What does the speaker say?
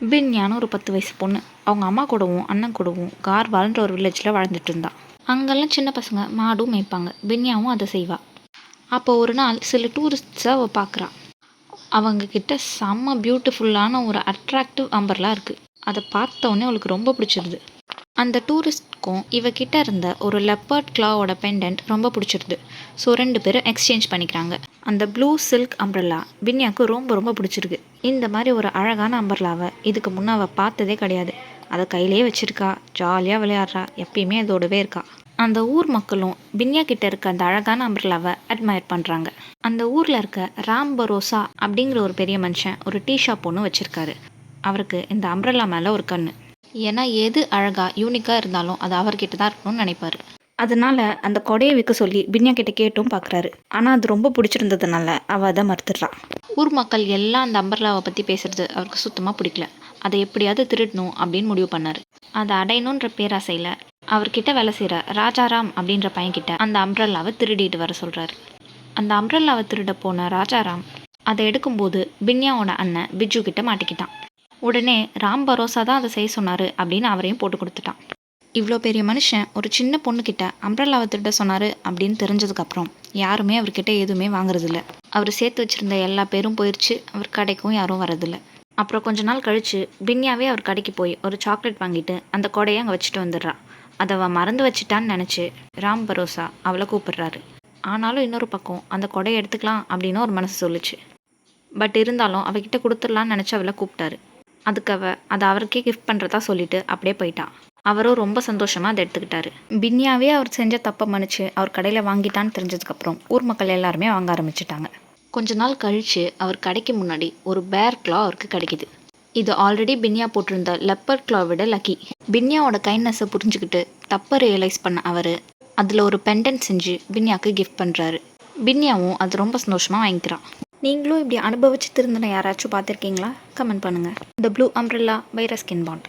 பின்யான்னு ஒரு 10 வயசு பொண்ணு. அவங்க அம்மா கூடவும் அண்ணன் கூடவும் கார்வால்ன்ற ஒரு வில்லேஜில் வாழ்ந்துட்டு இருந்தா. அங்கெல்லாம் சின்ன பசங்க மாடும் மேய்ப்பாங்க. பின்யாவும் அதை செய்வா. அப்போ ஒரு நாள் சில டூரிஸ்ட்ஸை அவள் பார்க்குறா. அவங்கக்கிட்ட செம்ம பியூட்டிஃபுல்லான ஒரு அட்ராக்டிவ் அம்பர்லாம் இருக்குது. அதை பார்த்தோன்னே அவளுக்கு ரொம்ப பிடிச்சிருது. அந்த டூரிஸ்ட்க்கும் இவகிட்ட இருந்த ஒரு லெப்பர்ட் கிளாவோட பெண்டன்ட் ரொம்ப பிடிச்சிருது. ஸோ 2 பேரும் எக்ஸ்சேஞ்ச் பண்ணிக்கிறாங்க. அந்த ப்ளூ சில்க் அம்பர்லா பின்யாவுக்கு ரொம்ப ரொம்ப பிடிச்சிருக்கு. இந்த மாதிரி ஒரு அழகான அம்பர்லாவை இதுக்கு முன்னே அவள் பார்த்ததே கிடையாது. அதை கையிலே வச்சுருக்கா, ஜாலியாக விளையாடுறா, எப்பயுமே அதோடவே இருக்கா. அந்த ஊர் மக்களும் பின்யா கிட்ட இருக்க அந்த அழகான அம்பர்லாவை அட்மையர் பண்ணுறாங்க. அந்த ஊரில் இருக்க ராம் பரோசா அப்படிங்கிற ஒரு பெரிய மனுஷன் ஒரு டீ ஷாப் ஒன்று வச்சுருக்காரு. அவருக்கு இந்த அம்பர்லா மேலே ஒரு கண்ணு. ஏன்னா எது அழகாக யூனிக்காக இருந்தாலும் அது அவர்கிட்ட தான் இருக்கணும்னு நினைப்பார். அதனால அந்த கொடையை விற்க சொல்லி பின்யா கிட்ட கேட்டும் பார்க்குறாரு. ஆனால் அது ரொம்ப பிடிச்சிருந்ததுனால அவள் அதை மறுத்துடுறான். ஊர் மக்கள் எல்லாம் அந்த அம்பர்லாவை பற்றி பேசுறது அவருக்கு சுத்தமாக பிடிக்கல. அதை எப்படியாவது திருடணும் அப்படின்னு முடிவு பண்ணார். அதை அடையணுன்ற பேராசையில் அவர்கிட்ட வேலை செய்கிற ராஜாராம் அப்படின்ற பையன்கிட்ட அந்த அம்ப்ரெல்லாவை திருடிட்டு வர சொல்கிறாரு. அந்த அம்ப்ரெல்லாவை திருட போன ராஜாராம் அதை எடுக்கும்போது பின்யாவோட அண்ணன் பிஜு கிட்ட மாட்டிக்கிட்டான். உடனே ராம் பரோசா தான் அதை செய்ய சொன்னார் அப்படின்னு அவரையும் போட்டு கொடுத்துட்டான். இவ்வளோ பெரிய மனுஷன் ஒரு சின்ன பொண்ணுக்கிட்ட அம்ப்ரெல்லாவை திருட சொன்னார் அப்படின்னு தெரிஞ்சதுக்கப்புறம் யாருமே அவர்கிட்ட எதுவுமே வாங்குறதில்ல. அவர் சேர்த்து வச்சுருந்த எல்லா பேரும் போயிடுச்சு. அவர் கடைக்கும் யாரும் வரதில்ல. அப்புறம் கொஞ்ச நாள் கழித்து பின்யாவே அவர் கடைக்கு போய் ஒரு சாக்லேட் வாங்கிட்டு அந்த கொடையை அங்கே வச்சுட்டு வந்துடுறா. அதை அவள் மறந்து வச்சுட்டான்னு நினச்சி ராம் பரோசா அவளை கூப்பிடுறாரு. ஆனாலும் இன்னொரு பக்கம் அந்த கொடையை எடுத்துக்கலாம் அப்படின்னு ஒரு மனசு சொல்லிச்சு. பட் இருந்தாலும் அவகிட்ட கொடுத்துடலான்னு நினச்சி அவளை கூப்பிட்டாரு. அதுக்கு அதை அவருக்கே கிஃப்ட் பண்ணுறதா சொல்லிட்டு அப்படியே போயிட்டான். அவரும் ரொம்ப சந்தோஷமாக அதை எடுத்துக்கிட்டாரு. பின்யாவே அவர் செஞ்ச தப்பை மன்னிச்சு அவர் கடையில் வாங்கிட்டான்னு தெரிஞ்சதுக்கப்புறம் ஊர் மக்கள் எல்லாருமே வாங்க ஆரம்பிச்சிட்டாங்க. கொஞ்ச நாள் கழித்து அவர் கடைக்கு முன்னாடி ஒரு பேர் கிளா அவருக்கு கிடைக்கிது. இது ஆல்ரெடி பின்யா போட்டிருந்த லெப்பர் கிளா விட லக்கி. பின்யாவோட கைண்ட்னஸை புரிஞ்சுக்கிட்டு தப்பை ரியலைஸ் பண்ண அவர் அதில் ஒரு பெண்டன்ட் செஞ்சு பின்யாவுக்கு கிஃப்ட் பண்ணுறாரு. பின்யாவும் அது ரொம்ப சந்தோஷமாக வாங்கிக்கிறான். நீங்களும் இப்படி அனுபவிச்சு திருந்தின யாராச்சும் பார்த்துருக்கீங்களா? கமெண்ட் பண்ணுங்கள். The blue umbrella by Ruskin bond.